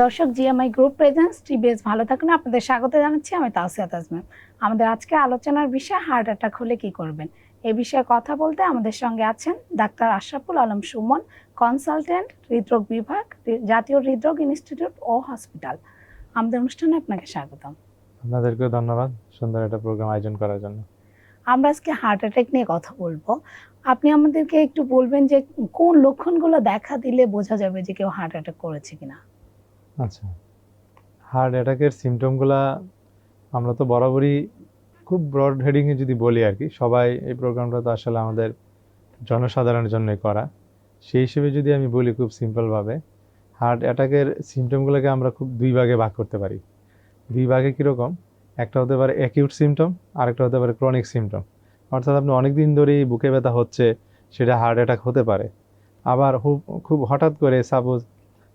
দর্শক, GMI group presence TBS ভালো থাকুন আপনাদের স্বাগত জানাচ্ছি। আমি তাওসিয়া তাজমিন। আমাদের আজকে আলোচনার বিষয় হার্ট অ্যাটাক হলে কি করবেন। এই বিষয়ে কথা বলতে আমাদের সঙ্গে আছেন ডাক্তার আশরাফুল আলম সুমন, কনসালটেন্ট, হৃদরোগ বিভাগ, জাতীয় হৃদরোগ ইনস্টিটিউট ও হসপিটাল। আমাদের অনুষ্ঠানে আপনাকে স্বাগতম। আপনাদেরকেও ধন্যবাদ সুন্দর একটা প্রোগ্রাম আয়োজন করার জন্য। আমরা আজকে হার্ট অ্যাটাক নিয়ে কথা বলবো। আপনি আমাদেরকে একটু বলবেন যে কোন লক্ষণগুলো দেখা দিলে বোঝা যাবে যে কেউ হার্ট অ্যাটাক করেছে কিনা। আচ্ছা, হার্ট অ্যাটাকের সিমটমগুলা আমরা তো বরাবরই খুব ব্রড হেডিংয়ে যদি বলি আর কি, সবাই এই প্রোগ্রামটা তো আসলে আমাদের জনসাধারণের জন্যই করা। সেই হিসেবে যদি আমি বলি খুব সিম্পলভাবে, হার্ট অ্যাটাকের সিমটমগুলোকে আমরা খুব দুই ভাগে ভাগ করতে পারি। দুই ভাগে কীরকম, একটা হতে পারে অ্যাকিউট সিমটম, আরেকটা হতে পারে ক্রনিক সিমটম। অর্থাৎ আপনি অনেক দিন ধরেই বুকে ব্যথা হচ্ছে, সেটা হার্ট অ্যাটাক হতে পারে। আবার খুব হঠাৎ করে সাপোজ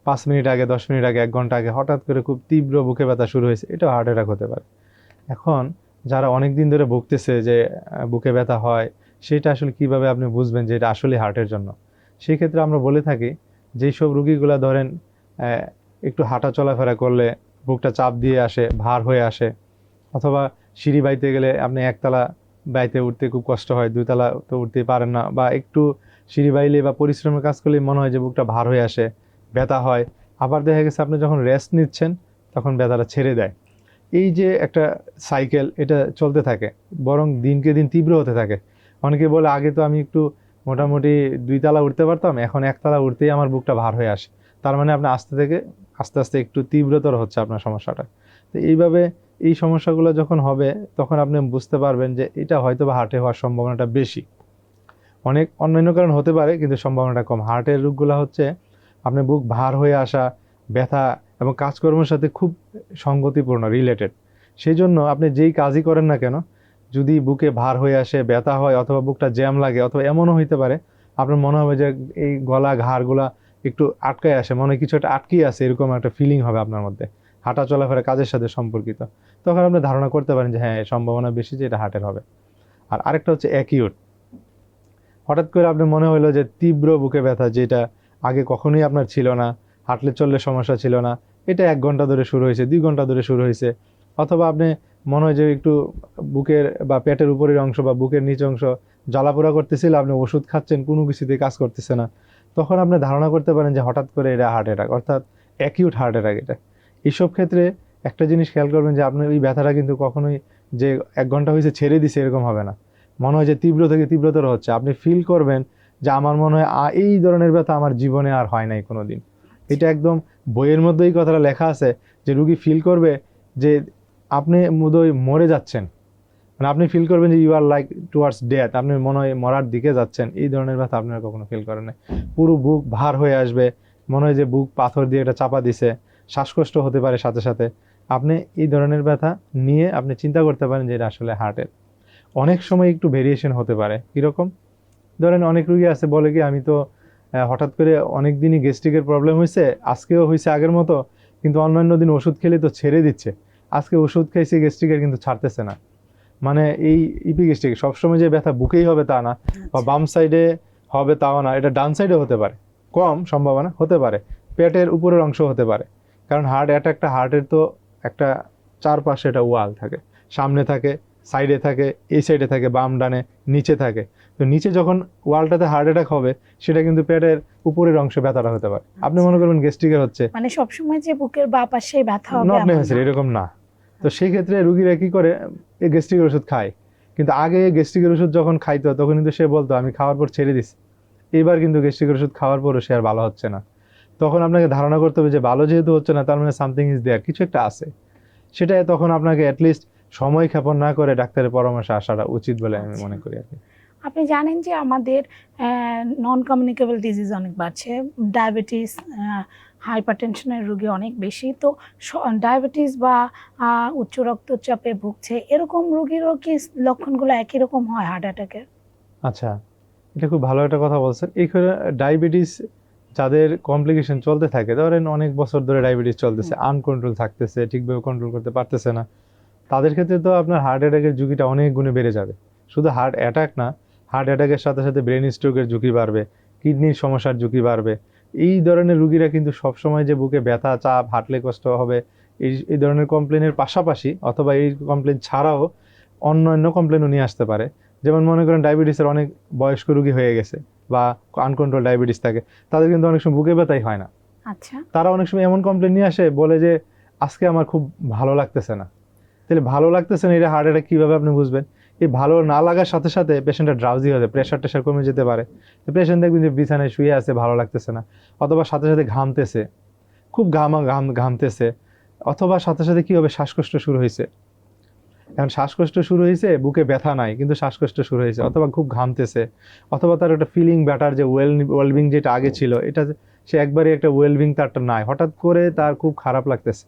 5 মিনিট আগে, 10 মিনিট আগে, 1 ঘন্টা আগে হঠাৎ করে খুব তীব্র বুকে ব্যথা শুরু হয়েছে, এটাও হার্ট অ্যাটাক হতে পারে। এখন যারা অনেক দিন ধরে ভুগতেছে যে বুকে ব্যথা হয়, সেটা আসলে কিভাবে আপনি বুঝবেন যে এটা আসলে হার্টের জন্য। সেই ক্ষেত্রে আমরা বলে থাকি যেই সব রুগীগুলা ধরেন একটু হাঁটা চলাফেরা করলে বুকটা চাপ দিয়ে আসে, ভার হয়ে আসে, অথবা সিঁড়ি বাইতে গেলে আপনি একতলা বাইতে উঠতে খুব কষ্ট হয়, 2তলা তো উঠতে পারেন না, বা একটু সিঁড়ি বাইলে বা পরিশ্রমের কাজ করলে মনে হয় যে বুকটা ভার হয়ে আসে, ব্যথা হয়। আবার দেখা গেছে আপনি যখন রেস্ট নিচ্ছেন তখন ব্যথাটা ছেড়ে দেয়। এই যে একটা সাইকেল, এটা চলতে থাকে, বরং দিনকে দিন তীব্র হতে থাকে। অনেকে বলে আগে তো আমি একটু মোটামুটি 2তলা উঠতে পারতাম, এখন 1তলা উঠতেই আমার বুকটা ভার হয়ে আসে। তার মানে আপনি আস্তে আস্তে একটু তীব্রতর হচ্ছে আপনার সমস্যাটা। তো এইভাবে এই সমস্যাগুলো যখন হবে তখন আপনি বুঝতে পারবেন যে এটা হয়তো বা হার্টে হওয়ার সম্ভাবনাটা বেশি। অনেক অন্যান্য কারণ হতে পারে কিন্তু সম্ভাবনাটা কম। হার্টের রোগগুলো হচ্ছে আপনার বুক ভার হয়ে আসা, ব্যথা এবং কাজকর্মের সাথে খুব সঙ্গতিপূর্ণ, রিলেটেড। সেই জন্য আপনি যেই কাজই করেন না কেন, যদি বুকে ভার হয়ে আসে, ব্যথা হয়, অথবা বুকটা জ্যাম লাগে, অথবা এমনও হইতে পারে আপনার মনে হবে যে এই গলা ঘাড়গুলা একটু আটকায় আসে, মনে হয় কিছু একটা আটকিয়ে আছে, এরকম একটা ফিলিং হবে আপনার মধ্যে, হাঁটা চলাফেরা কাজের সাথে সম্পর্কিত। তখন আপনি ধারণা করতে পারেন যে হ্যাঁ, সম্ভাবনা বেশি যে এটা হার্টের হবে। আর আরেকটা হচ্ছে অ্যাকিউট। হঠাৎ করে আপনার মনে হলো যে তীব্র বুকে ব্যথা, যেটা আগে কখনোই আপনার ছিল না, হাঁটলে চললে সমস্যা ছিল না, এটা 1 ঘন্টা ধরে শুরু হয়েছে, 2 ঘন্টা ধরে শুরু হয়েছে। অথবা আপনি মনে হয় যে একটু বুকের বা পেটের উপরের অংশ বা বুকের নিচ অংশ জ্বালাপোড়া করতেছিল, আপনি ওষুধ খাচ্ছেন, কোনো কিছুতেই কাজ করতেছে না। তখন আপনি ধারণা করতে পারেন যে হঠাৎ করে এটা হার্ট অ্যাটাক, অর্থাৎ অ্যাকিউট হার্ট অ্যাটাক এটা। এইসব ক্ষেত্রে একটা জিনিস খেয়াল করবেন যে আপনার ওই ব্যথাটা কিন্তু কখনোই যে 1 ঘন্টা হয়েছে ছেড়ে দিছে এরকম হবে না। মনে হয় যে তীব্র থেকে তীব্রতর হচ্ছে। আপনি ফিল করবেন যে আমার মনে হয় এই ধরনের ব্যথা আমার জীবনে আর হয় নাই কোনো দিন। এটা একদম বইয়ের মধ্যেই কথাটা লেখা আছে যে রুগী ফিল করবে যে আপনি বোধহয় মরে যাচ্ছেন, মানে আপনি ফিল করবেন যে you are like towards death, আপনি মনে হয় মরার দিকে যাচ্ছেন। এই ধরনের ব্যথা আপনারা কখনো ফিল করেন না। পুরো বুক ভার হয়ে আসবে, মনে হয় যে বুক পাথর দিয়ে এটা চাপা দিছে, শ্বাসকষ্ট হতে পারে সাথে সাথে। আপনি এই ধরনের ব্যথা নিয়ে আপনি চিন্তা করতে পারেন যে এটা আসলে হার্টের। অনেক সময় একটু ভেরিয়েশন হতে পারে। কীরকম, ধরেন অনেক রুগী আছে বলে কি আমি তো হঠাৎ করে অনেক দিনই গ্যাস্ট্রিকের প্রবলেম হয়েছে, আজকেও হয়েছে আগের মতো, কিন্তু অন্যান্য দিন ওষুধ খেলে তো ছেড়ে দিচ্ছে, আজকে ওষুধ খাইছে গ্যাস্ট্রিকের কিন্তু ছাড়তেছে না। মানে এই ইপিগ্যাস্ট্রিক সবসময় যে ব্যথা বুকেই হবে তা না, বা বাম সাইডে হবে তাও না, এটা ডান সাইডে হতে পারে, কম সম্ভাবনা হতে পারে, পেটের উপরের অংশ হতে পারে। কারণ হার্ট অ্যাটাকটা, হার্টের তো একটা চারপাশে একটা ওয়াল থাকে, সামনে থাকে, সাইডে থাকে, এই সাইডে থাকে, বাম ডানে, নিচে থাকে। তো নিচে যখন ওয়ালটাতে হার্ট অ্যাটাক হবে, সেটা কিন্তু পেটের উপরের অংশে ব্যথাটা হতে পারে। আপনি মনে করবেন গ্যাস্ট্রিকের হচ্ছে, মানে সবসময় যে বুকের বাঁ পাশে ব্যথা হবে নট নেসেসারি, এরকম না। তো সেই ক্ষেত্রে রুগীরা কি করে, এই গ্যাস্ট্রিকের ওষুধ খায়, কিন্তু আগে গ্যাস্ট্রিকের ওষুধ যখন খাইতো তখন কিন্তু সে বলতো আমি খাওয়ার পর ছেড়ে দিছি। এবার কিন্তু গ্যাস্ট্রিকের ওষুধ খাওয়ার পরও সে আর ভালো হচ্ছে না। তখন আপনাকে ধারণা করতে হবে যে ভালো যেহেতু হচ্ছে না, তার মানে সামথিং ইজ দেয়ার, কিছু একটা আছে। সেটা তখন আপনাকে অ্যাটলিস্ট সময় ক্ষেপণ না করে ডাক্তারের পরামর্শে আসাটা উচিত বলে আমি মনে করি আর কি। আপনি জানেন যে আমাদের নন কমিউনিকেবল ডিজিজ অনেক বাড়ছে, ডায়াবেটিস, হাইপারটেনশনের রোগী অনেক বেশি। তো ডায়াবেটিস বা উচ্চ রক্তচাপে ভুগছে এরকম রোগীরও কি লক্ষণগুলো একই রকম হয় হার্ট অ্যাটাকের? আচ্ছা, এটা খুব ভালো একটা কথা বলছেন। এইখানে ডায়াবেটিস যাদের কমপ্লিকেশন চলতে থাকে, ধরেন অনেক বছর ধরে ডায়াবেটিস চলতেছে, আনকন্ট্রোল থাকতেছে, ঠিকভাবে কন্ট্রোল করতে পারতেছে না, তাদের ক্ষেত্রে তো আপনার হার্ট অ্যাটাকের ঝুঁকিটা অনেক গুণে বেড়ে যাবে। শুধু হার্ট অ্যাটাক না, হার্ট অ্যাটাকের সাথে সাথে ব্রেন স্ট্রোকের ঝুঁকি বাড়বে, কিডনির সমস্যার ঝুঁকি বাড়বে, এই ধরনের রুগীরা কিন্তু সবসময় যে বুকে ব্যথা, চাপ, হাঁটলে কষ্ট হবে এই ধরনের কমপ্লেনের পাশাপাশি অথবা এই কমপ্লেন ছাড়াও অন্যান্য কমপ্লেনও নিয়ে আসতে পারে। যেমন মনে করেন ডায়াবেটিসের অনেক বয়স্ক রুগী হয়ে গেছে বা আনকন্ট্রোল ডায়াবেটিস থাকে, তাদের কিন্তু অনেক সময় বুকে ব্যথাই হয় না। আচ্ছা, তারা অনেক সময় এমন কমপ্লেন নিয়ে আসে, বলে যে আজকে আমার খুব ভালো লাগতেছে না। তাহলে ভালো লাগতেছে না, এটা হার্ট অ্যাটাক কীভাবে আপনি বুঝবেন? এই ভালো না লাগার সাথে সাথে পেশেন্টটা ড্রাউজি হয়ে যায়, প্রেশার টেশার কমে যেতে পারে। পেশেন্ট দেখবেন যে বিছানায় শুয়ে আছে, ভালো লাগতেছে না, অথবা সাথে সাথে ঘামতেছে, খুব ঘামতেছে, অথবা সাথে সাথে কী হবে, শ্বাসকষ্ট শুরু হয়েছে। এখন শ্বাসকষ্ট শুরু হয়েছে, বুকে ব্যথা নাই কিন্তু শ্বাসকষ্ট শুরু হয়েছে, অথবা খুব ঘামতেছে, অথবা তার একটা ফিলিং ব্যাটার যে ওয়েলবিং যেটা আগে ছিল, এটা সে একবারে একটা ওয়েলবিং তারটা নাই, হঠাৎ করে তার খুব খারাপ লাগতেছে,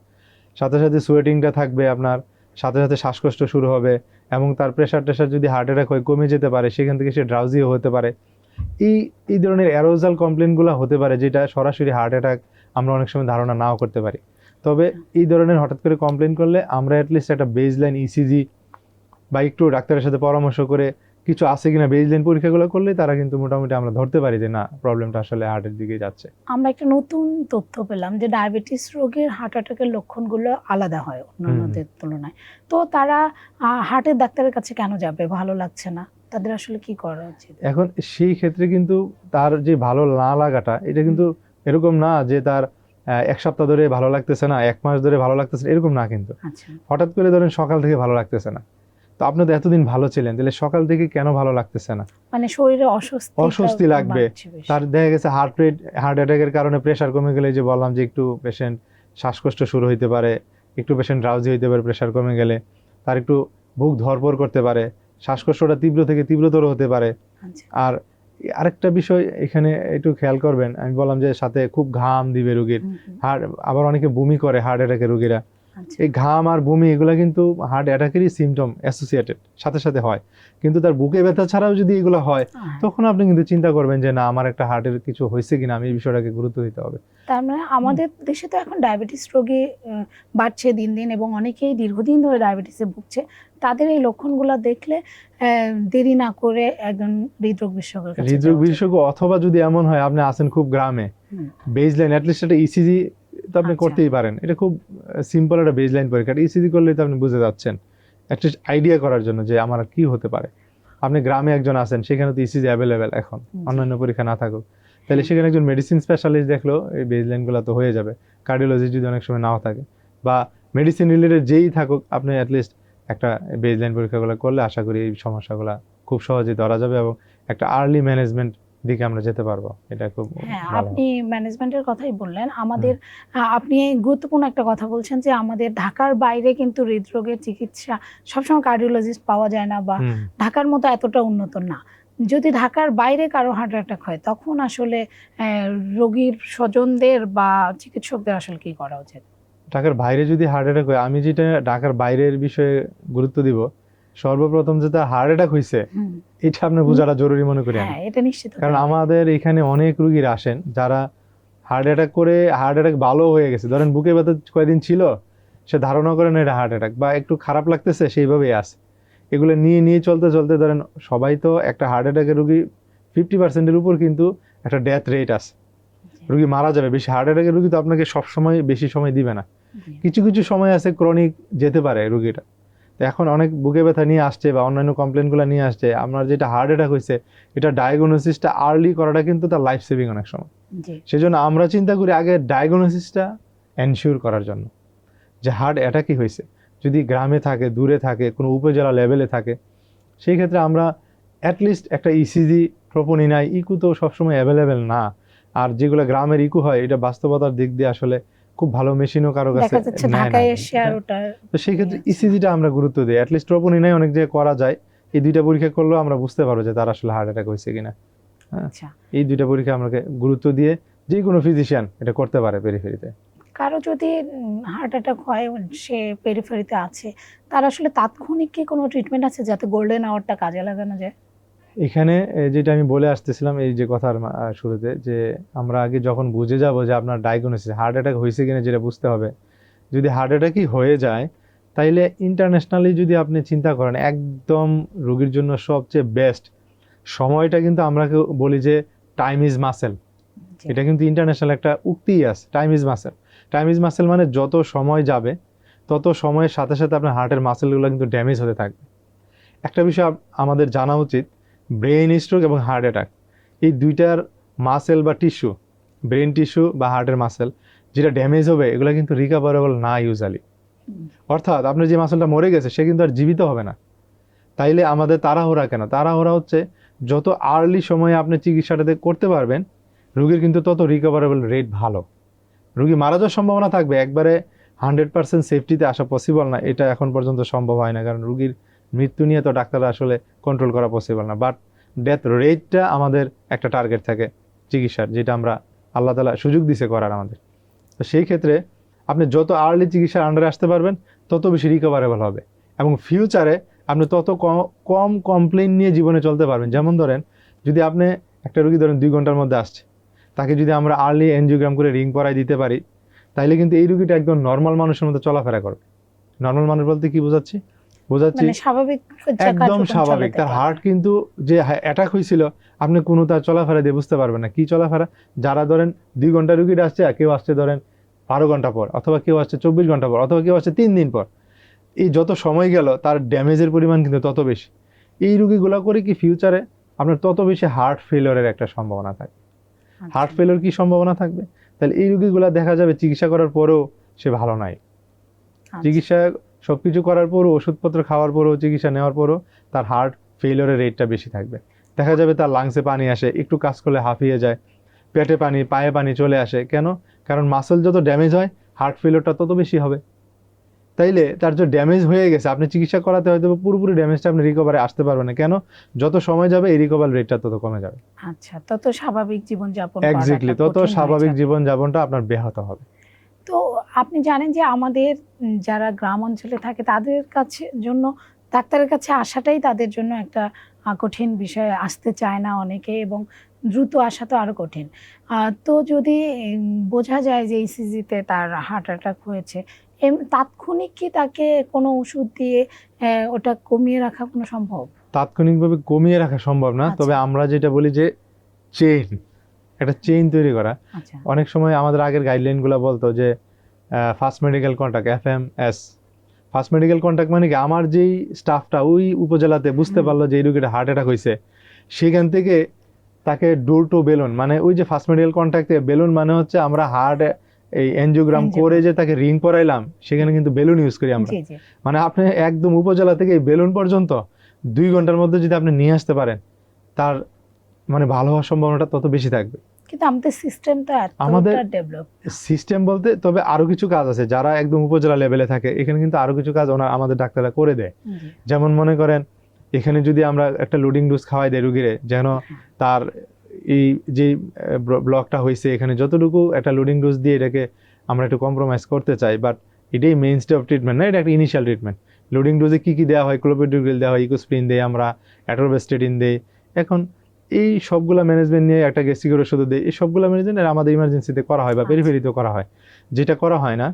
সাথে সাথে সোয়েটিংটা থাকবে আপনার, সাথে সাথে শ্বাসকষ্ট শুরু হবে, এবং তার প্রেশার টেশার যদি হার্ট অ্যাটাক হয় কমে যেতে পারে, সেখান থেকে সে ড্রাউজিও হতে পারে। এই ধরনের অ্যারোজাল কমপ্লেনগুলো হতে পারে, যেটা সরাসরি হার্ট অ্যাটাক আমরা অনেক সময় ধারণা নাও করতে পারি। তবে এই ধরনের হঠাৎ করে কমপ্লেন করলে আমরা অ্যাটলিস্ট একটা বেজলাইন ইসিজি বা একটু ডাক্তারের সাথে পরামর্শ করে কিছু আছে কিনা বেজলাইন পরীক্ষাগুলো করলে তারা কিন্তু মোটামুটি আমরা ধরতে পারি যে না, প্রবলেমটা আসলে হার্টের দিকে যাচ্ছে। আমরা একটা নতুন তথ্য পেলাম যে ডায়াবেটিস রোগীর হার্ট অ্যাটাকের লক্ষণগুলো আলাদা হয় অন্যান্যদের তুলনায়। তো তারা হার্টের ডাক্তারের কাছে কেন যাবে? ভালো লাগছে না, তাদের আসলে কি করা উচিত? এখন সেই ক্ষেত্রে কিন্তু তার যে ভালো না লাগাটা, এটা কিন্তু এরকম না যে তার 1 সপ্তাহ ধরে ভালো লাগতেছে না, 1 মাস ধরে ভালো লাগতেছে না, এরকম না কিন্তু। আচ্ছা, হঠাৎ করে ধরেন সকাল থেকে ভালো লাগতেছে না, তো আপনি তো এতদিন ভালো ছিলেন, তাহলে সকাল থেকে কেন ভালো লাগতেছে না? মানে শরীরে অস্বস্তি লাগবে, তার দেখা গেছে হার্ট অ্যাটাকের কারণে প্রেশার কমে গেলে, যে বললাম যে একটু পেশেন্ট শ্বাসকষ্ট শুরু হইতে পারে, একটু পেশেন্ট ড্রাউজি হইতে পারে প্রেশার কমে গেলে, তার একটু বুক ধরপড় করতে পারে, শ্বাসকষ্টটা তীব্র থেকে তীব্রতর হতে পারে। আচ্ছা, আর আরেকটা বিষয় এখানে একটু খেয়াল করবেন, আমি বললাম যে সাথে খুব ঘাম দিবে রোগীর, হার্ট, আবার অনেকে বমি করে হার্ট অ্যাটাকের রোগীরা। আচ্ছা, এই ঘাম আর বমি এগুলা কিন্তু হার্ট অ্যাটাকেরই সিমটম অ্যাসোসিয়েটেড, সাথে সাথে হয়। কিন্তু তার বুকে ব্যথা ছাড়াও যদি এগুলো হয়, তখন আপনি কিন্তু চিন্তা করবেন যে না, আমার একটা হার্টের কিছু হয়েছে কিনা, আমি এই বিষয়টাকে গুরুত্ব দিতে হবে। তার মানে আমাদের দেশে তো এখন ডায়াবেটিস রোগী বাড়ছে দিন দিন, এবং অনেকেই দীর্ঘদিন ধরে ডায়াবেটিসে ভুগছে। তাদের এই লক্ষণগুলো দেখলে দেরি না করে একজন হৃদরোগ বিশেষজ্ঞের কাছে হৃদরোগ বিশেষজ্ঞ, অথবা যদি এমন হয় আপনি আছেন খুব গ্রামে, বেজলাইন অ্যাটলিস্ট একটা ইসিজি তো আপনি করতেই পারেন। এটা খুব সিম্পল একটা বেজলাইন পরীক্ষা, ইসিজি করলেই তো আপনি বুঝে যাচ্ছেন, একটা আইডিয়া করার জন্য যে আমার কি হতে পারে। আপনি গ্রামে একজন আছেন, সেখানে তো ইসিজি অ্যাভেলেবেল এখন, অন্যান্য পরীক্ষা না থাকুক, তাহলে সেখানে একজন মেডিসিন স্পেশালিস্ট দেখলো, এই বেজলাইনগুলো তো হয়ে যাবে। কার্ডিওলজি যদি অনেক সময় নাও থাকে, বা মেডিসিন রিলেটেড যেই থাকুক, আপনি অ্যাটলিস্ট একটা বেজলাইন পরীক্ষাগুলো করলে আশা করি এই সমস্যাগুলো খুব সহজেই ধরা যাবে, এবং একটা আর্লি ম্যানেজমেন্ট দিকে আমরা যেতে পারবো। এটা খুব হ্যাঁ, আপনি ম্যানেজমেন্টের কথাই বললেন। আমাদের আপনি গুরুত্বপূর্ণ একটা কথা বলছেন যে আমাদের ঢাকার বাইরে কিন্তু হৃদরোগের চিকিৎসা সবসময় কার্ডিওলজিস্ট পাওয়া যায় না, বা ঢাকার মতো এতটা উন্নত না। যদি ঢাকার বাইরে কারো হার্ট অ্যাটাক হয়, তখন আসলে রোগীর স্বজনদের বা চিকিৎসকদের আসলে কি করা উচিত? ঢাকার বাইরে যদি হার্ট অ্যাটাক হয়, আমি যেটা ঢাকার বাইরের বিষয়ে গুরুত্ব দিব, সর্বপ্রথম যেটা হার্ট অ্যাটাক হয়েছে এটা আপনার বোঝাটা জরুরি মনে করি আমি। এটা নিশ্চিত, কারণ আমাদের এখানে অনেক রোগীরা আসেন যারা হার্ট অ্যাটাক করে, হার্ট অ্যাটাক ভালো হয়ে গেছে, ধরেন বুকে ব্যথা কয়েকদিন ছিল, সে ধারণা করেন এটা হার্ট অ্যাটাক, বা একটু খারাপ লাগতেছে সেইভাবেই আসে। এগুলো নিয়ে চলতে চলতে ধরেন সবাই তো একটা হার্ট অ্যাটাকের রোগী 50%-এর উপর কিন্তু একটা ডেথ রেট আছে, রোগী মারা যাবে বেশি। হার্ট অ্যাটাকের রোগী তো আপনাকে সবসময় বেশি সময় দিবে না, কিছু কিছু সময় আছে ক্রনিক যেতে পারে রোগীটা। তো এখন অনেক বুকে ব্যথা নিয়ে আসছে বা অন্যান্য কমপ্লেনগুলো নিয়ে আসছে, আপনার যেটা হার্ট অ্যাটাক হয়েছে এটা ডায়াগনোসিসটা আর্লি করাটা কিন্তু তার লাইফ সেভিং অনেক সময়। সেজন্য আমরা চিন্তা করি আগে ডায়াগনোসিসটা এনশিওর করার জন্য, যে হার্ট অ্যাটাকই হয়েছে। যদি গ্রামে থাকে, দূরে থাকে, কোনো উপজেলা লেভেলে থাকে, সেই ক্ষেত্রে আমরা অ্যাটলিস্ট একটা ইসিজি, ট্রোপোনিন, ইকু তো সবসময় অ্যাভেলেবেল না। আর যেগুলো গ্রামের ইকু হয়, এটা বাস্তবতার দিক দিয়ে আসলে খুব ভালো মেশিনও কারো কাছে নেয় না, তো সেই ক্ষেত্রে ইসিজিটা আমরা গুরুত্ব দিই। অ্যাটলিস্ট ট্রোপোনিন অনেক জায়গায় করা যায়, এই দুইটা পরীক্ষা করলেও আমরা বুঝতে পারবো যে তার আসলে হার্ট অ্যাটাক হয়েছে কিনা। এই দুইটা পরীক্ষা আমাকে গুরুত্ব দিয়ে যে কোনো ফিজিশিয়ান এটা করতে পারে পেরিফেরিতে। কারো যদি হার্ট অ্যাটাক হয়, সে পেরিফেরিতে আছে, তার আসলে তাৎক্ষণিক কি কোনো ট্রিটমেন্ট আছে যাতে গোল্ডেন আওয়ারটা কাজে লাগানো যায়? এখানে যেটা আমি বলে আসতেছিলাম এই যে কথার শুরুতে, যে আমরা আগে যখন বুঝে যাব যে আপনার ডায়াগনোসিস হার্ট অ্যাটাক হয়েছে কিনা, যেটা বুঝতে হবে। যদি হার্ট অ্যাটাকই হয়ে যায়, তাইলে ইন্টারন্যাশনালি যদি আপনি চিন্তা করেন, একদম রোগীর জন্য সবচেয়ে বেস্ট সময়টা কিন্তু আমরা বলি যে টাইম ইজ মাসেল। জি। এটা কিন্তু ইন্টারন্যাশনাল একটা উক্তি আছে, time is muscle. Time is muscle মানে যত সময় যাবে তত সময়ের সাথে সাথে আপনার হার্টের মাসেলগুলো কিন্তু ড্যামেজ হতে থাকবে। একটা বিষয় আমাদের জানা উচিত, ব্রেইন স্ট্রোক এবং হার্ট অ্যাটাক এই দুইটার মাসেল বা টিস্যু, ব্রেন টিস্যু বা হার্টের মাসেল যেটা ড্যামেজ হবে এগুলো কিন্তু রিকভারেবল না ইউজুয়ালি। অর্থাৎ আপনার যে মাসেলটা মরে গেছে সে কিন্তু আর জীবিত হবে না। তাইলে আমাদের তাড়াহুড়া কেন? তাড়াহুড়া হচ্ছে যত আর্লি সময়ে আপনি চিকিৎসাটাতে করতে পারবেন রোগীর কিন্তু তত রিকভারেবল রেট ভালো। রোগী মারা যাওয়ার সম্ভাবনা থাকবে, একবারে 100% সেফটিতে আসা পসিবল না, এটা এখন পর্যন্ত সম্ভব হয় না, কারণ রোগীর মৃত্যু নিয়ে তো ডাক্তাররা আসলে কন্ট্রোল করা পসিবল না। বাট ডেথ রেটটা আমাদের একটা টার্গেট থাকে চিকিৎসার, যেটা আমরা আল্লাহ তাআলা সুযোগ দিছে করার আমাদের। তো সেই ক্ষেত্রে আপনি যত আর্লি চিকিৎসার আন্ডারে আসতে পারবেন তত বেশি রিকভারেবল হবে এবং ফিউচারে আপনি তত কম কমপ্লেইন নিয়ে জীবনে চলতে পারবেন। যেমন ধরেন, যদি আপনি একটা রোগী ধরেন 2 ঘন্টার মধ্যে আসছে, তাকে যদি আমরা আর্লি এনজিওগ্রাম করে রিং করাই দিতে পারি তাইলে কিন্তু এই রোগীটা একদম নর্মাল মানুষের মতো চলাফেরা করবে। নর্মাল মানুষ বলতে কি বোঝাচ্ছি? মানে স্বাভাবিক একদম স্বাভাবিক। তার হার্ট কিন্তু যে অ্যাটাক হয়েছিল আপনি কোনো তার চলাফেরা দিয়ে বুঝতে পারবেন না। কি চলাফেরা? যারা ধরেন 2 ঘন্টা রুগীটা আসছে, আর কেউ আসছে ধরেন 12 ঘন্টা পর, অথবা কেউ আসছে 24 ঘন্টা পর, অথবা কেউ আসছে 3 দিন পর, এই যত সময় গেল তার ড্যামেজের পরিমাণ কিন্তু তত বেশি। এই রুগীগুলো করে কি ফিউচারে আপনার তত বেশি হার্ট ফেলিওরের একটা সম্ভাবনা থাকে। হার্ট ফেলিওর কি সম্ভাবনা থাকবে? তাহলে এই রুগীগুলো দেখা যাবে চিকিৎসা করার পরেও সে ভালো নাই। চিকিৎসা সবকিছু করার পরও, ওষুধপত্র খাওয়ার পরও, চিকিৎসা নেওয়ার পরও তার হার্ট ফেলিওরের রেটটা বেশি থাকবে। দেখা যাবে তার লাংসে পানি আসে, একটু কাজ করলে হাঁফিয়ে যায়, পেটে পানি, পায়ে পানি চলে আসে। কেন? কারণ মাসল যত ড্যামেজ হয় হার্ট ফেলিওরটা তত বেশি হবে। তাইলে তার যে ড্যামেজ হয়ে গেছে আপনি চিকিৎসা করাতে হয়তো পুরোপুরি ড্যামেজটা আপনি রিকভারে আসতে পারবেন না। কেন? যত সময় যাবে এই রিকভার রেটটা তত কমে যাবে। আচ্ছা, তত স্বাভাবিক জীবনযাপন এক্স্যাক্টলি, তত স্বাভাবিক জীবনযাপনটা আপনার ব্যাহত হবে। তো আপনি জানেন যে আমাদের যারা গ্রাম অঞ্চলে থাকে তাদের কাছে জন্য ডাক্তারের কাছে আসাটাই তাদের জন্য একটা কঠিন বিষয়, আসতে চায় না অনেকে, এবং দ্রুত আসা তো আরো কঠিন। তো যদি বোঝা যায় যে ইসিজিতে তার হার্ট অ্যাটাক হয়েছে, তাৎক্ষণিক কি তাকে কোনো ওষুধ দিয়ে ওটা কমিয়ে রাখা কোনো সম্ভব? তাৎক্ষণিকভাবে কমিয়ে রাখা সম্ভব না, তবে আমরা যেটা বলি যে একটা চেইন তৈরি করা। আচ্ছা, অনেক সময় আমাদের আগের গাইডলাইনগুলো বলতো যে first medical contact, FMS। First medical contact মানে কি, আমার যেই স্টাফটা ওই উপজেলাতে বুঝতে পারলো যে এই রোগীটা হার্ট অ্যাটাক হয়েছে, সেখান থেকে তাকে ডোর টু বেলুন, মানে ওই যে ফার্স্ট মেডিকেল কন্ট্যাক্ট থেকে বেলুন মানে হচ্ছে আমরা হার্ট এই এনজিওগ্রাম করে যে তাকে রিং করাইলাম, সেখানে কিন্তু বেলুন ইউজ করি আমরা। মানে আপনি একদম উপজেলা থেকে এই বেলুন পর্যন্ত 2 ঘন্টার মধ্যে যদি আপনি নিয়ে আসতে পারেন, তার মানে ভালো হওয়ার সম্ভাবনাটা তত বেশি থাকবে। কিন্তু আমাদের সিস্টেমটা আমাদের ডেভেলপ সিস্টেম বলতে তবে আরো কিছু কাজ আছে, যারা একদম উপজেলা লেভেলে থাকে এখানে কিন্তু আরো কিছু কাজ আমাদের ডাক্তাররা করে দেয়। যেমন মনে করেন এখানে যদি আমরা একটা লোডিং ডোজ খাওয়াই দেয় রুগীরে, যেন তার এই যে ব্লকটা হয়েছে এখানে যতটুকু একটা লোডিং ডোজ দিয়ে এটাকে আমরা একটু কম্প্রোমাইজ করতে চাই, বাট এটাই মেইন স্টেপ অফ ট্রিটমেন্ট না, এটা একটা ইনিশিয়াল ট্রিটমেন্ট। লোডিং ডোজে কি কি দেওয়া হয়? ক্লোপিডোগ্রিল দেওয়া হয়, ইকোস্প্রিন দেয়, আমরা অ্যাটোরভেস্টেটিন দেই। এখন এই সবগুলা ম্যানেজমেন্ট নিয়ে একটা গ্যাস্ট্রিকের ওষুধ দেয়, এই সবগুলা ম্যানেজমেন্ট আমাদের ইমার্জেন্সিতে করা হয় বা পেরিফেরিতেও করা হয়। যেটা করা হয় না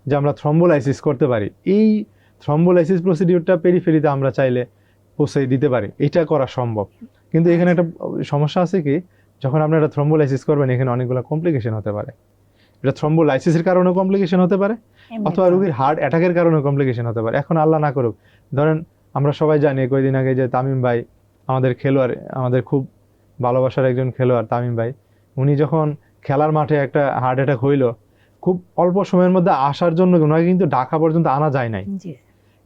যে আমরা থ্রম্বোলাইসিস করতে পারি, এই থ্রম্বোলাইসিস প্রসিডিউরটা পেরিফেরিতে আমরা চাইলে পৌঁছে দিতে পারি, এটা করা সম্ভব। কিন্তু এখানে একটা সমস্যা আছে কি, যখন আপনি একটা থ্রম্বোলাইসিস করবেন এখানে অনেকগুলো কমপ্লিকেশন হতে পারে। এটা থ্রম্বোলাইসিসের কারণেও কমপ্লিকেশন হতে পারে, অথবা রোগীর হার্ট অ্যাটাকের কারণেও কমপ্লিকেশন হতে পারে। এখন আল্লাহ না করুক, ধরেন আমরা সবাই জানি কয়েকদিন আগে যে তামিম ভাই আমাদের খেলোয়াড়, আমাদের খুব ভালোবাসার একজন খেলোয়াড় তামিম ভাই, উনি যখন খেলার মাঠে একটা হার্ট অ্যাটাক হইল, খুব অল্প সময়ের মধ্যে আসার জন্য ওনাকে কিন্তু ঢাকা পর্যন্ত আনা যায় নাই,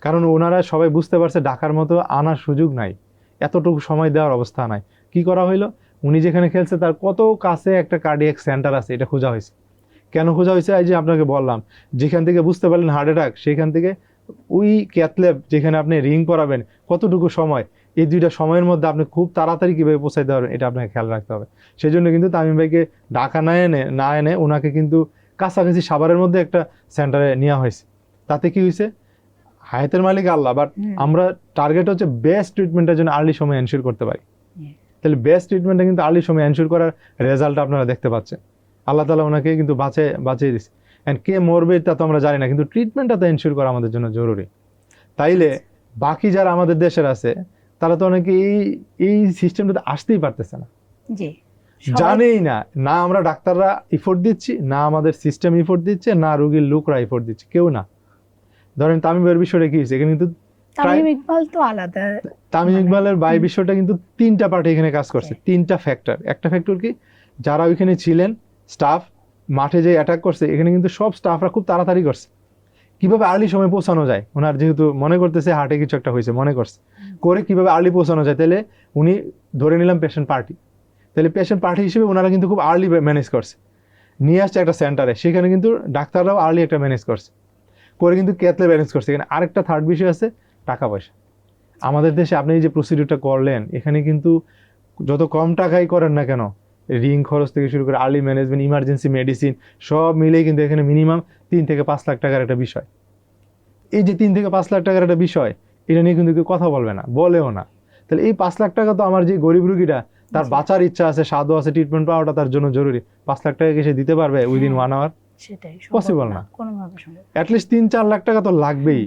কারণ ওনারা সবাই বুঝতে পারছে ঢাকার মতো আনার সুযোগ নাই, এতটুকু সময় দেওয়ার অবস্থা নাই। কি করা হইলো, উনি যেখানে খেলছে তার কত কাছে একটা কার্ডিয়াক সেন্টার আছে, এটা খোঁজা হয়েছে। কেন খোঁজা হয়েছে? এই যে আপনাকে বললাম, যেখান থেকে বুঝতে পারলেন হার্ট অ্যাটাক, সেখান থেকে ওই ক্যাথল্যাব যেখানে আপনি রিং করাবেন কতটুকু সময়, এই দুইটা সময়ের মধ্যে আপনি খুব তাড়াতাড়ি কীভাবে পৌঁছাইতে পারবেন এটা আপনাকে খেয়াল রাখতে হবে। সেই জন্য কিন্তু তামিম ভাইকে ঢাকা না এনে ওনাকে কিন্তু কাছাকাছি সাভারের মধ্যে একটা সেন্টারে নেওয়া হয়েছে। তাতে কি হয়েছে, হায়াতের মালিক আল্লাহ, বাট আমরা টার্গেট হচ্ছে বেস্ট ট্রিটমেন্টের জন্য আর্লি সময় এনশিওর করতে পারি। তাহলে বেস্ট ট্রিটমেন্টটা কিন্তু আর্লি সময় এনশিওর করার রেজাল্ট আপনারা দেখতে পাচ্ছেন। আল্লাহ তাআলা ওনাকে কিন্তু বাঁচিয়ে দিচ্ছে। অ্যান্ড কে মরবে তা তো আমরা জানি না, কিন্তু ট্রিটমেন্টটা তো এনশিওর করা আমাদের জন্য জরুরি। তাইলে বাকি যারা আমাদের দেশের আছে তারা তো অনেকে এই সিস্টেমটাতে আসতেই পারতেছে না। জি, জানেই না, না আমরা ডাক্তাররা ইফোর্ট দিচ্ছি, না আমাদের সিস্টেম ইফোর্ট দিচ্ছে, না রোগীর লোকরা ইফোর্ট দিচ্ছে, কেউ না। ধরেন তামিম ভাইয়ের বিষয়টা কি হয়েছে, এখানে কিন্তু তামিম ইকবাল তো আলাদা। তামিম ইকবালের বাই বিষয়টা কিন্তু 3টা পার্টি এখানে কাজ করছে, 3টা ফ্যাক্টর। একটা ফ্যাক্টর কি, যারা ওইখানে ছিলেন স্টাফ, মাঠে যে অ্যাটাক করছে, এখানে কিন্তু সব স্টাফরা খুব তাড়াতাড়ি করছে। কিভাবে আর্লি সময় পৌঁছানো যায়, ওনার যেহেতু মনে করতেছে হার্টে কিছু একটা হয়েছে, মনে করছে করে কিভাবে আর্লি পৌঁছানো যায়, তাহলে উনি ধরে নিলাম পেশেন্ট পার্টি, তাহলে পেশেন্ট পার্টি হিসেবে ওনারা কিন্তু খুব আর্লি ম্যানেজ করছে, নিয়ে আসছে একটা সেন্টারে, সেখানে কিন্তু ডাক্তাররাও আর্লি একটা ম্যানেজ করছে, করে কিন্তু ক্যাথলে ম্যানেজ করছে। এখানে আরেকটা থার্ড বিষয় আছে, টাকা পয়সা। আমাদের দেশে আপনি এই যে প্রসিডিউরটা করলেন, এখানে কিন্তু যত কম টাকাই করেন না কেন, রিং খরচ থেকে শুরু করে আর্লি ম্যানেজমেন্ট, ইমার্জেন্সি মেডিসিন সব মিলেই কিন্তু এখানে মিনিমাম 3 থেকে 5 লাখ টাকার একটা বিষয়। এই যে 3 থেকে 5 লাখ টাকার একটা বিষয়, এটা নিয়ে কিন্তু কেউ কথা বলবে না, বলেও না। তাহলে এই 5 লাখ টাকা তো আমার যে গরিব রুগীটা, তার বাঁচার ইচ্ছা আছে, স্বাদও আছে, ট্রিটমেন্ট পাওয়াটা তার জন্য জরুরি, 5 লাখ টাকা কি সে দিতে পারবে উইদিন 1 আওয়ার? সেটাই পসিবল না, কোনোভাবে সম্ভব। অ্যাটলিস্ট 3-4 লাখ টাকা তো লাগবেই,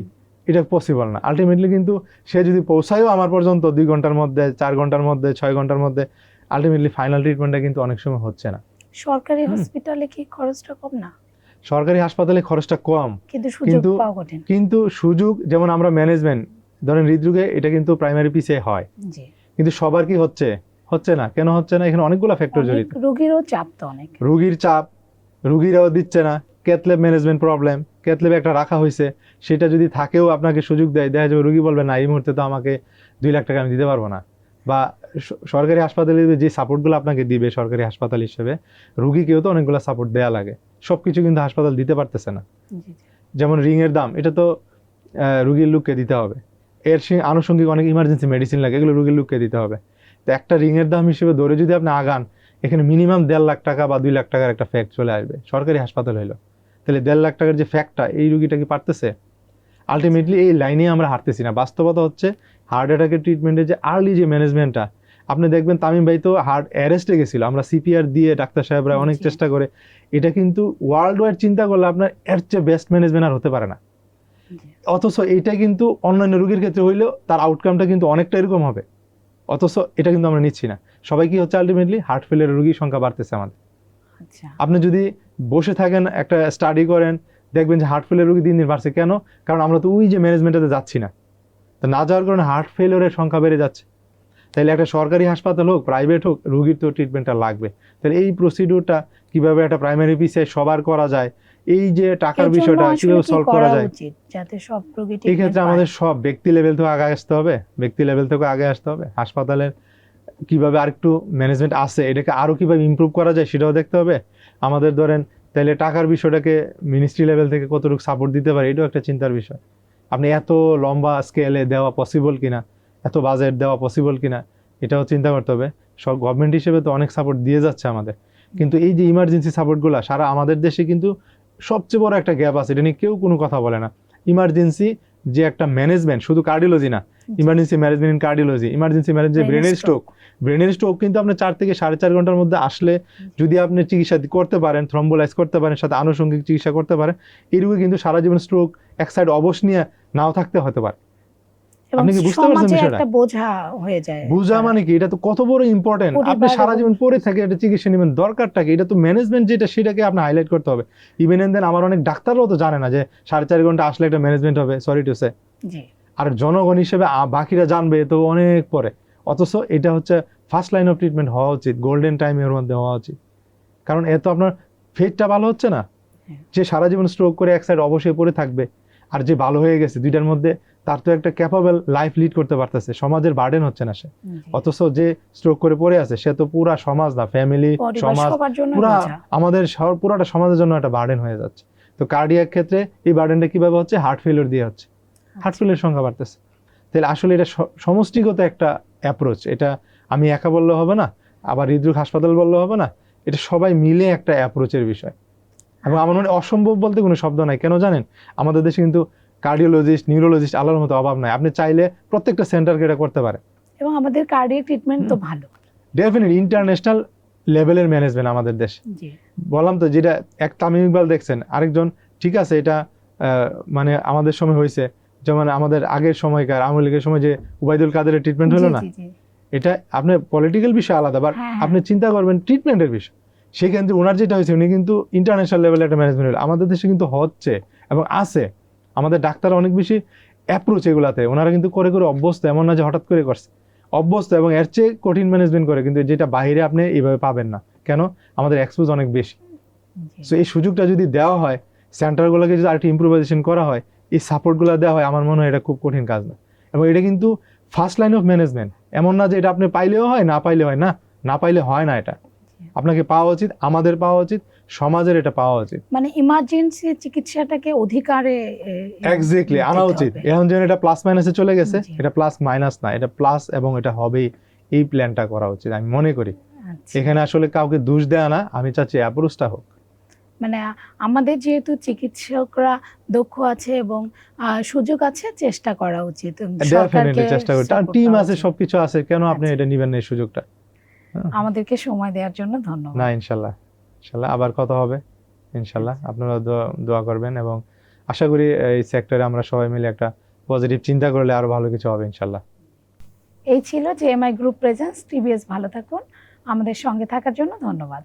এটা পসিবল না। আলটিমেটলি কিন্তু সে যদি পৌঁছায়ও আমার পর্যন্ত 2 ঘন্টার মধ্যে, 4 ঘন্টার মধ্যে, 6 ঘন্টার মধ্যে, আলটিমেটলি ফাইনাল ট্রিটমেন্টটা কিন্তু অনেক সময় হচ্ছে না। সরকারি হসপিটালে কি খরচটা কম না? সরকারি হাসপাতালে খরচটা কম, কিন্তু সুযোগ পাওয়া কঠিন। কিন্তু সুযোগ, যেমন আমরা ম্যানেজমেন্ট, ধরেন হৃদরোগে এটা কিন্তু প্রাইমারি পিসে হয়, জি, কিন্তু সবার কি হচ্ছে না। কেন হচ্ছে না? এখানে অনেকগুলো ফ্যাক্টর জড়িত। রোগীরও চাপ তো অনেক, রোগীর চাপ, রোগীরাও দিচ্ছে না, ক্যাথল্যাব ম্যানেজমেন্ট প্রবলেম, ক্যাথল্যাবে একটা রাখা হয়েছে, সেটা যদি থাকেও আপনাকে সুযোগ দেয়, দেখা যাবে রোগী বলবে না এই মুহূর্তে তো আমাকে 2 লাখ টাকা আমি দিতে পারবো না। বা সরকারি হাসপাতালে যে সাপোর্টগুলো আপনাকে দিবে সরকারি হাসপাতাল হিসেবে, রোগীকেও তো অনেকগুলো সাপোর্ট দেওয়া লাগে, সবকিছু কিন্তু হাসপাতাল দিতে পারতেছে না। যেমন রিংয়ের দাম, এটা তো রোগীর লোককে দিতে হবে, এর আনুষঙ্গিক অনেক ইমার্জেন্সি মেডিসিন লাগে, এগুলো রোগীর লোককে দিতে হবে। তো একটা রিংয়ের দাম হিসেবে ধরে যদি আপনি আগান, এখানে মিনিমাম 1.5 লাখ টাকা বা 2 লাখ টাকার একটা ফ্যাক্ট চলে আসবে সরকারি হাসপাতাল হইলো। তাহলে 1.5 লাখ টাকার যে ফ্যাক্টটা, এই রুগীটা কি পারতেছে? আলটিমেটলি এই লাইনে আমরা হারতেছি না। বাস্তবতা হচ্ছে হার্ট অ্যাটাকের ট্রিটমেন্টের যে আর্লি যে ম্যানেজমেন্টটা, আপনি দেখবেন তামিম ভাই তো হার্ট অ্যারেস্টে গেছিল, আমরা সিপিআর দিয়ে ডাক্তার সাহেবরা অনেক চেষ্টা করে, এটা কিন্তু ওয়ার্ল্ড ওয়াইড চিন্তা করলে আপনার এর চেয়ে বেস্ট ম্যানেজমেন্ট আর হতে পারে না। অথচ এইটা কিন্তু অন্যান্য রোগীর ক্ষেত্রে হইলেও তার আউটকামটা কিন্তু অনেকটা এরকম হবে, অথচ এটা কিন্তু আমরা নিচ্ছি না। সবাই কি হচ্ছে, আলটিমেটলি হার্ট ফেলের রোগীর সংখ্যা বাড়তেছে আমাদের। আপনি যদি বসে থাকেন, একটা স্টাডি করেন, দেখবেন যে হার্ট ফেলের রোগী দিন দিন বাড়ছে। কেন? কারণ আমরা তো ওই যে ম্যানেজমেন্টে যাচ্ছি না, তো না যাওয়ার কারণে হার্ট ফেলিওরের সংখ্যা বেড়ে যাচ্ছে। তাহলে একটা সরকারি হাসপাতাল হোক, প্রাইভেট হোক, রোগীর তো ট্রিটমেন্টটা লাগবে। তাহলে এই প্রসিডিউরটা কিভাবে একটা প্রাইমারি পিসে সবার করা যায়, এই যে টাকার বিষয়টা কিভাবে সলভ করা যায়, যাতে সব রোগী এই ক্ষেত্রে আমাদের সব ব্যক্তি লেভেল থেকে আগে আসতে হবে, ব্যক্তি লেভেল থেকে আগে আসতে হবে। হাসপাতালের কিভাবে আরেকটু ম্যানেজমেন্ট আছে, এটাকে আরো কিভাবে ইমপ্রুভ করা যায় সেটাও দেখতে হবে আমাদের। ধরেন তাহলে টাকার বিষয়টাকে মিনিস্ট্রি লেভেল থেকে কতটুকু সাপোর্ট দিতে পারে, এটাও একটা চিন্তার বিষয়। আপনি এত লম্বা স্কেলে দেওয়া পসিবল কিনা, এত বাজেট দেওয়া পসিবল কিনা, এটাও চিন্তা করতে হবে। সব গভর্নমেন্ট হিসেবে তো অনেক সাপোর্ট দিয়ে যাচ্ছে আমাদের, কিন্তু এই যে ইমার্জেন্সি সাপোর্টগুলো সারা আমাদের দেশে কিন্তু সবচেয়ে বড় একটা গ্যাপ আছে, এটা নিয়ে কেউ কোনো কথা বলে না। ইমার্জেন্সি যে একটা ম্যানেজমেন্ট, শুধু কার্ডিওলজি না, emergency management in cardiology, emergency management ব্রেনের স্ট্রোক কিন্তু আপনি 4 থেকে 4.5 ঘন্টার মধ্যে আসলে যদি আপনি চিকিৎসা করতে পারেন, থ্রম্বোলাইজ করতে পারেন, সাথে আনুষঙ্গিক চিকিৎসা করতে পারেন, এই রোগী কিন্তু সারা জীবন স্ট্রোক এক সাইড অবশ নিয়ে নাও থাকতে হতে পারে। আপনি কি বুঝতে পারছেন বিষয়টা? বোঝা হয়ে যায়, বোঝা মানে কি, এটা তো কত বড় ইম্পর্টেন্ট। আপনি সারা জীবন পড়ে থাকে একটা চিকিৎসা নেবেন, দরকারটা কি? এটা তো ম্যানেজমেন্ট যেটা, সেটাকে আপনি হাইলাইট করতে হবে। ইভেন এন্ড দেন আমার অনেক ডাক্তাররাও তো জানে না যে 4.5 ঘন্টা আসলে একটা ম্যানেজমেন্ট হবে, সরি টু সে। আর জনগণ হিসেবে বাকিরা জানবে তো অনেক পরে। অথচ এটা হচ্ছে ফার্স্ট লাইন অফ ট্রিটমেন্ট হওয়া উচিত, গোল্ডেন টাইমের মধ্যে হওয়া উচিত। কারণ এত আপনার ফেটটা ভালো হচ্ছে না, যে সারা জীবন স্ট্রোক করে এক সাইড অবশ্যই পড়ে থাকবে, আর যে ভালো হয়ে গেছে দুইটার মধ্যে, তার তো একটা ক্যাপাবল লাইফ লিড করতে পারতেছে, সমাজের বার্ডেন হচ্ছে না সে। অথচ যে স্ট্রোক করে পড়ে আছে সে তো পুরা সমাজ না, ফ্যামিলি, সমাজ, পুরা আমাদের পুরাটা সমাজের জন্য একটা বার্ডেন হয়ে যাচ্ছে। তো কার্ডিয়াক ক্ষেত্রে এই বার্ডেনটা কিভাবে হচ্ছে? হার্ট ফেলিওর দিয়ে হচ্ছে, হার্ট ফেলিওর সংখ্যা বাড়তেছে। তাহলে আসলে এটা সমষ্টিগত একটা অ্যাপ্রোচ, এটা আমি একা বললে হবে না, আবার হৃদরোগ হাসপাতাল বললে হবে না, এটা সবাই মিলে একটা অ্যাপ্রোচের বিষয়। এবং আমার মনে অসম্ভব বলতে কোনো শব্দ নাই। কেন জানেন? আমাদের দেশে কিন্তু কার্ডিওলজিস্ট, নিউরোলজিস্ট আলার মতো অভাব নাই। আপনি চাইলে প্রত্যেকটা সেন্টারকে এটা করতে পারে, এবং আমাদের কার্ডিয়াক ট্রিটমেন্ট তো ভালো, ডেফিনেটলি ইন্টারন্যাশনাল লেভেলের ম্যানেজমেন্ট আমাদের দেশে। বললাম তো, যেটা এক তামিম ইকবাল দেখছেন, আরেকজন ঠিক আছে, এটা মানে আমাদের সময় হয়েছে, যেমন আমাদের আগের সময়কার আওয়ামী লীগের সময় যে উবাইদুল কাদেরের ট্রিটমেন্ট হলো না, এটা আপনার পলিটিক্যাল বিষয় আলাদা, বাট হ্যাঁ, আপনি চিন্তা করবেন ট্রিটমেন্টের বিষয়। সেক্ষেত্রে ওনার যেটা হয়েছে, উনি কিন্তু ইন্টারন্যাশনাল লেভেলে একটা ম্যানেজমেন্ট আমাদের দেশে কিন্তু হচ্ছে এবং আছে। আমাদের ডাক্তার অনেক বেশি অ্যাপ্রোচ এগুলাতে, ওনারা কিন্তু করে করে অভ্যস্ত, এমন না যে হঠাৎ করে করছে, অভ্যস্ত এবং এর চেয়ে কঠিন ম্যানেজমেন্ট করে, কিন্তু যেটা বাইরে আপনি এইভাবে পাবেন না। কেন? আমাদের এক্সপোজ অনেক বেশি। জি। সো এই সুযোগটা যদি দেওয়া হয়, সেন্টারগুলোকে যদি আরেকটু ইম্প্রোভাইজেশন করা হয়, এই সাপোর্টগুলো দেওয়া হয়, আমার মনে হয় এটা খুব কঠিন কাজ না। এবং এটা কিন্তু ফার্স্ট লাইন অফ ম্যানেজমেন্ট, এমন না যে এটা আপনি পাইলেও হয়, না পাইলে হয় না, না পাইলে হয় না। এটা আপনাকে পাওয়া উচিত, আমাদের পাওয়া উচিত, সমাজের এটা পাওয়া উচিত। মানে ইমার্জেন্সি চিকিৎসাটাকে অধিকারে এক্স্যাক্টলি আনা দিতে উচিত। হবে। এখন যেন এটা প্লাস মাইনাসে চলে গেছে, জি। এটা প্লাস মাইনাস না, এটা প্লাস, এবং এটা হবেই। এই প্ল্যানটা করা উচিত আমি মনে করি। আচ্ছা। এখানে আসলে কাউকে দোষ দেয়া না, আমি চাচ্ছি অ্যাপ্রোচটা হোক। মানে আমাদের যেহেতু চিকিৎসকরা দক্ষ আছে এবং সুযোগ আছে, চেষ্টা করা উচিত। সরকারকে ডেফিনেটলি চেষ্টা করি, তার support টিম দেওয়া আছে, উচিত। সবকিছু আছে, কেন আপনি আচ্ছা। এটা নিবেন না এই সুযোগটা? আমাদেরকে সময় দেওয়ার জন্য ধন্যবাদ। না, ইনশাল্লাহ ইনশাল্লাহ আবার কথা হবে ইনশাল্লাহ। আপনারা দোয়া করবেন, এবং আশা করি এই সেক্টরে আমরা সবাই মিলে একটা পজিটিভ চিন্তা করলে আরো ভালো কিছু হবে ইনশাল্লাহ। এই ছিল জেএমআই গ্রুপ প্রেজেন্স টিবিএস। ভালো থাকুন। আমাদের সঙ্গে থাকার জন্য ধন্যবাদ।